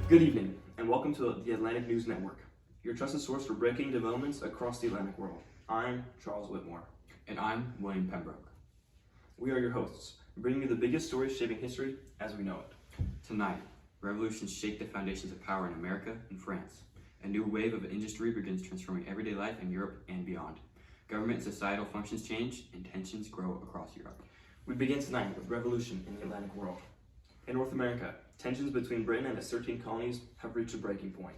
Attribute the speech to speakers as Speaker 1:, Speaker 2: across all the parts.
Speaker 1: Good evening, and welcome to the Atlantic News Network, your trusted source for breaking developments across the Atlantic world. I'm Charles Whitmore.
Speaker 2: And I'm William Pembroke.
Speaker 1: We are your hosts, bringing you the biggest stories shaping history as we know it.
Speaker 2: Tonight, revolutions shake the foundations of power in America and France. A new wave of industry begins transforming everyday life in Europe and beyond. Government and societal functions change, and tensions grow across Europe.
Speaker 1: We begin tonight with revolution in the Atlantic world. In North America, tensions between Britain and its 13 colonies have reached a breaking point.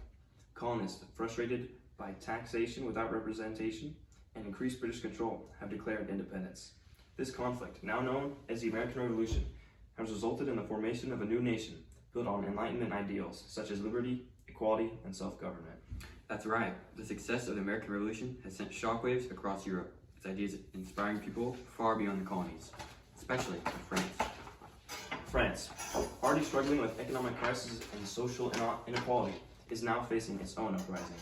Speaker 1: Colonists, frustrated by taxation without representation and increased British control, have declared independence. This conflict, now known as the American Revolution, has resulted in the formation of a new nation built on Enlightenment ideals such as liberty, equality, and self-government.
Speaker 2: That's right. The success of the American Revolution has sent shockwaves across Europe, its ideas inspiring people far beyond the colonies, especially in France.
Speaker 1: France, already struggling with economic crisis and social inequality, is now facing its own uprising.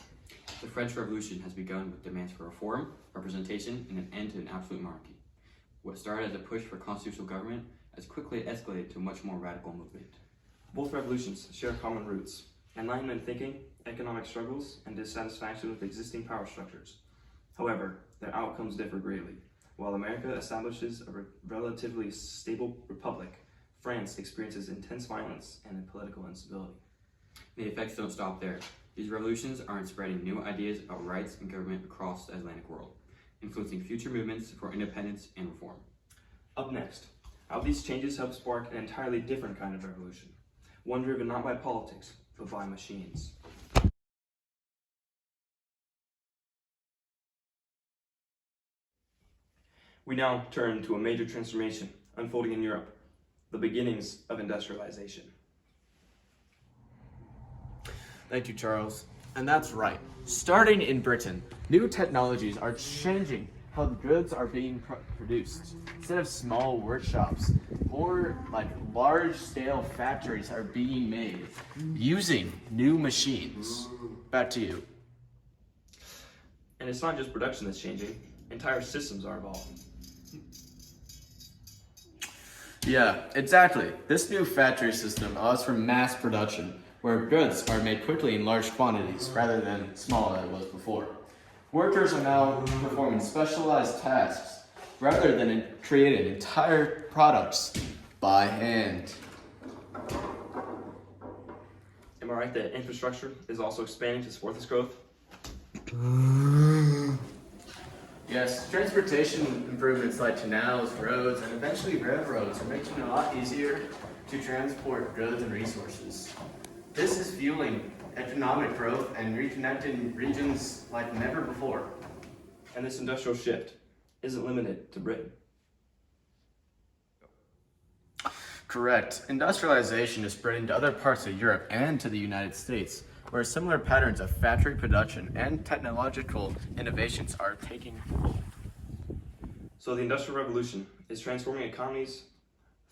Speaker 2: The French Revolution has begun with demands for reform, representation, and an end to an absolute monarchy. What started as a push for constitutional government has quickly escalated to a much more radical movement.
Speaker 1: Both revolutions share common roots: Enlightenment thinking, economic struggles, and dissatisfaction with existing power structures. However, their outcomes differ greatly. While America establishes a relatively stable republic, France experiences intense violence and political instability.
Speaker 2: The effects don't stop there. These revolutions aren't spreading new ideas about rights and government across the Atlantic world, influencing future movements for independence and reform.
Speaker 1: Up next, how these changes help spark an entirely different kind of revolution, one driven not by politics, but by machines. We now turn to a major transformation unfolding in Europe, the beginnings of industrialization.
Speaker 3: Thank you, Charles. And that's right. Starting in Britain, new technologies are changing how the goods are being produced. Instead of small workshops, more like large-scale factories are being made using new machines. Back to you.
Speaker 1: And it's not just production that's changing, entire systems are evolving.
Speaker 3: Yeah, exactly. This new factory system allows for mass production, where goods are made quickly in large quantities rather than small as it was before. Workers are now performing specialized tasks rather than creating entire products by hand.
Speaker 1: Am I right that infrastructure is also expanding to support this growth?
Speaker 3: Yes, transportation improvements like canals, roads, and eventually railroads are making it a lot easier to transport goods and resources. This is fueling economic growth and reconnecting regions like never before.
Speaker 1: And this industrial shift isn't limited to Britain.
Speaker 3: Correct. Industrialization is spreading to other parts of Europe and to the United States, where similar patterns of factory production and technological innovations are taking hold.
Speaker 1: So the Industrial Revolution is transforming economies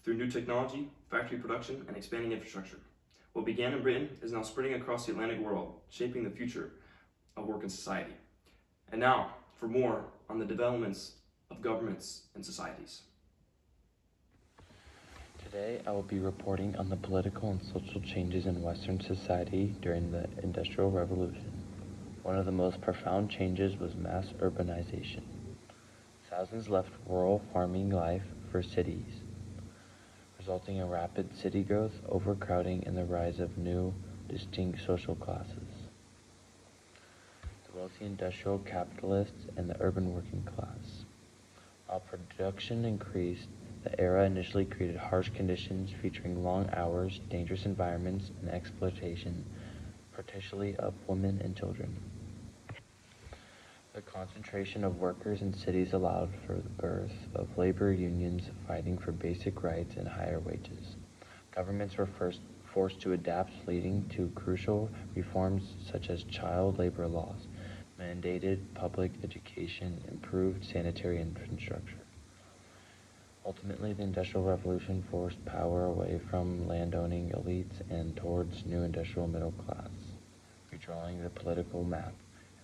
Speaker 1: through new technology, factory production, and expanding infrastructure. What began in Britain is now spreading across the Atlantic world, shaping the future of work and society. And now, for more on the developments of governments and societies.
Speaker 4: Today, I will be reporting on the political and social changes in Western society during the Industrial Revolution. One of the most profound changes was mass urbanization. Thousands left rural farming life for cities, resulting in rapid city growth, overcrowding, and the rise of new, distinct social classes. The wealthy industrial capitalists and the urban working class. While production increased, the era initially created harsh conditions featuring long hours, dangerous environments, and exploitation, particularly of women and children. The concentration of workers in cities allowed for the birth of labor unions fighting for basic rights and higher wages. Governments were first forced to adapt, leading to crucial reforms such as child labor laws, mandated public education, improved sanitary infrastructure. Ultimately, the Industrial Revolution forced power away from landowning elites and towards new industrial middle class, redrawing the political map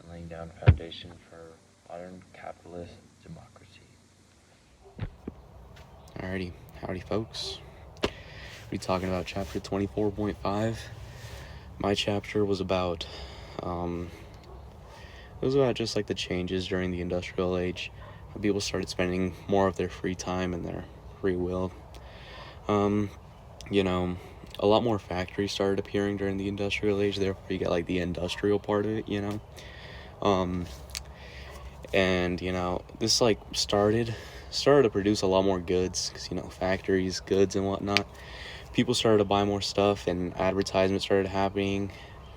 Speaker 4: and laying down foundation for modern capitalist democracy.
Speaker 5: Alrighty, howdy folks. We're talking about chapter 24.5, My chapter was about it was about just like the changes during the industrial age. People started spending more of their free time and their free will. Um, you know, a lot more factories started appearing during the industrial age. Therefore, you get like the industrial part of it. Um, and this like started to produce a lot more goods because factories, goods, and whatnot. People started to buy more stuff, and advertisements started happening,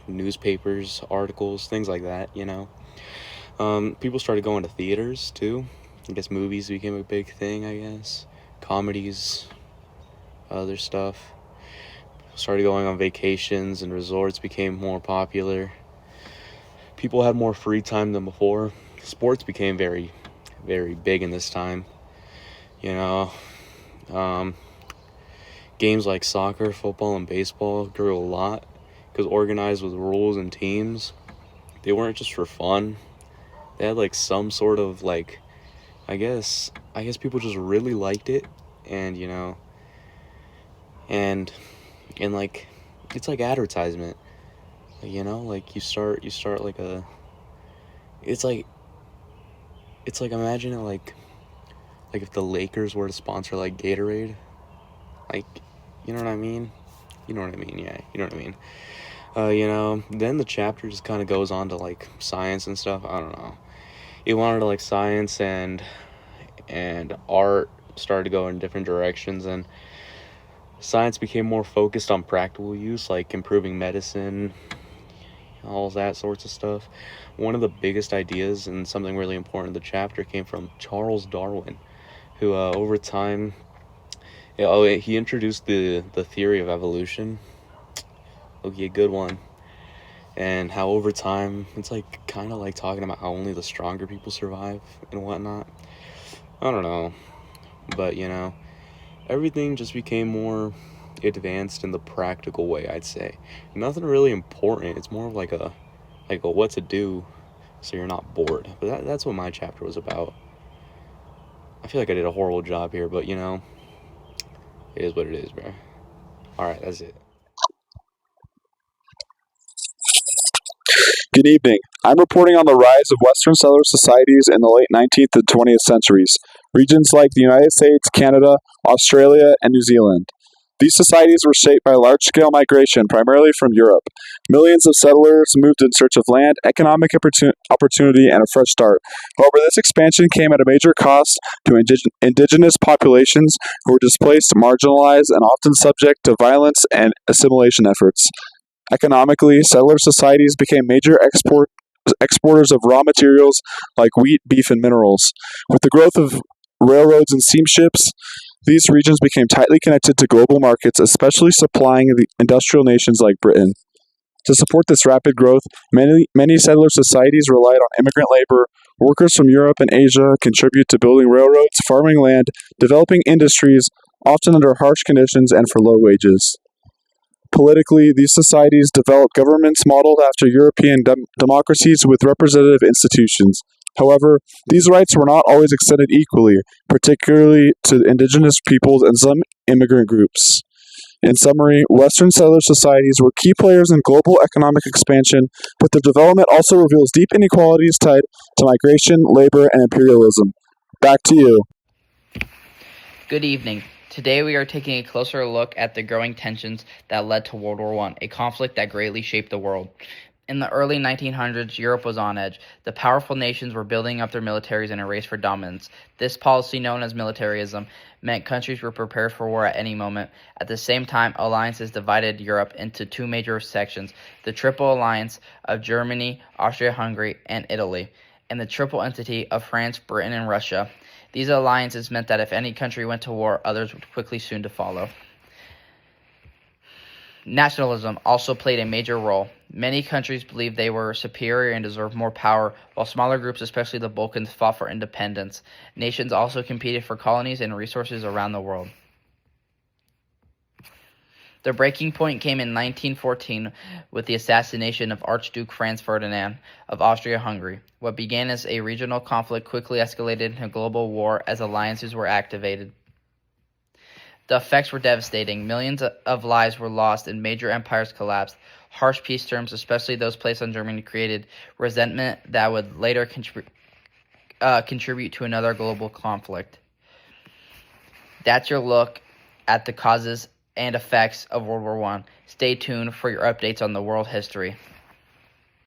Speaker 5: newspapers, articles, things like that. People started going to theaters too. I guess movies became a big thing. I guess comedies, other stuff. Started going on vacations, and resorts became more popular. People had more free time than before. Sports became very, very big in this time. You know, um, games like soccer, football, and baseball grew a lot because organized with rules and teams. They weren't just for fun. They had like some sort of like, I guess people just really liked it, and and like it's like advertisement. Like you start like a it's like imagine it like if the Lakers were to sponsor like Gatorade, like, you know what I mean? You know what I mean? Yeah, you know what I mean. Then the chapter just kind of goes on to like science and stuff. I don't know. It wanted to like science and art started to go in different directions, and science became more focused on practical use, like improving medicine, all that sorts of stuff. One of the biggest ideas and something really important in the chapter came from Charles Darwin, who over time, he introduced the theory of evolution. Okay, a good one. And how over time, it's like kind of like talking about how only the stronger people survive and whatnot. I don't know, but everything just became more advanced in the practical way, I'd say. Nothing really important. It's more of like a what to do so you're not bored. But that's what my chapter was about. I feel like I did a horrible job here, but it is what it is, bro. All right, that's it.
Speaker 6: Good evening. I'm reporting on the rise of Western settler societies in the late 19th and 20th centuries. Regions like the United States, Canada, Australia, and New Zealand. These societies were shaped by large-scale migration, primarily from Europe. Millions of settlers moved in search of land, economic opportunity, and a fresh start. However, this expansion came at a major cost to indigenous populations who were displaced, marginalized, and often subject to violence and assimilation efforts. Economically, settler societies became major exporters of raw materials like wheat, beef, and minerals. With the growth of railroads and steamships, these regions became tightly connected to global markets, especially supplying the industrial nations like Britain. To support this rapid growth, many settler societies relied on immigrant labor. Workers from Europe and Asia contribute to building railroads, farming land, developing industries, often under harsh conditions and for low wages. Politically, these societies developed governments modeled after European democracies with representative institutions. However, these rights were not always extended equally, particularly to indigenous peoples and some immigrant groups. In summary, Western settler societies were key players in global economic expansion, but their development also reveals deep inequalities tied to migration, labor, and imperialism. Back to you.
Speaker 7: Good evening. Today we are taking a closer look at the growing tensions that led to World War I, a conflict that greatly shaped the world. In the early 1900s, Europe was on edge. The powerful nations were building up their militaries in a race for dominance. This policy, known as militarism, meant countries were prepared for war at any moment. At the same time, alliances divided Europe into two major sections: the Triple Alliance of Germany, Austria-Hungary, and Italy, and the Triple Entity of France, Britain, and Russia. These alliances meant that if any country went to war, others would quickly soon to follow. Nationalism also played a major role. Many countries believed they were superior and deserved more power, while smaller groups, especially the Balkans, fought for independence. Nations also competed for colonies and resources around the world. The breaking point came in 1914 with the assassination of Archduke Franz Ferdinand of Austria-Hungary. What began as a regional conflict quickly escalated into a global war as alliances were activated. The effects were devastating. Millions of lives were lost and major empires collapsed. Harsh peace terms, especially those placed on Germany, created resentment that would later contribute to another global conflict. That's your look at the causes and effects of World War I. Stay tuned for your updates on the world history.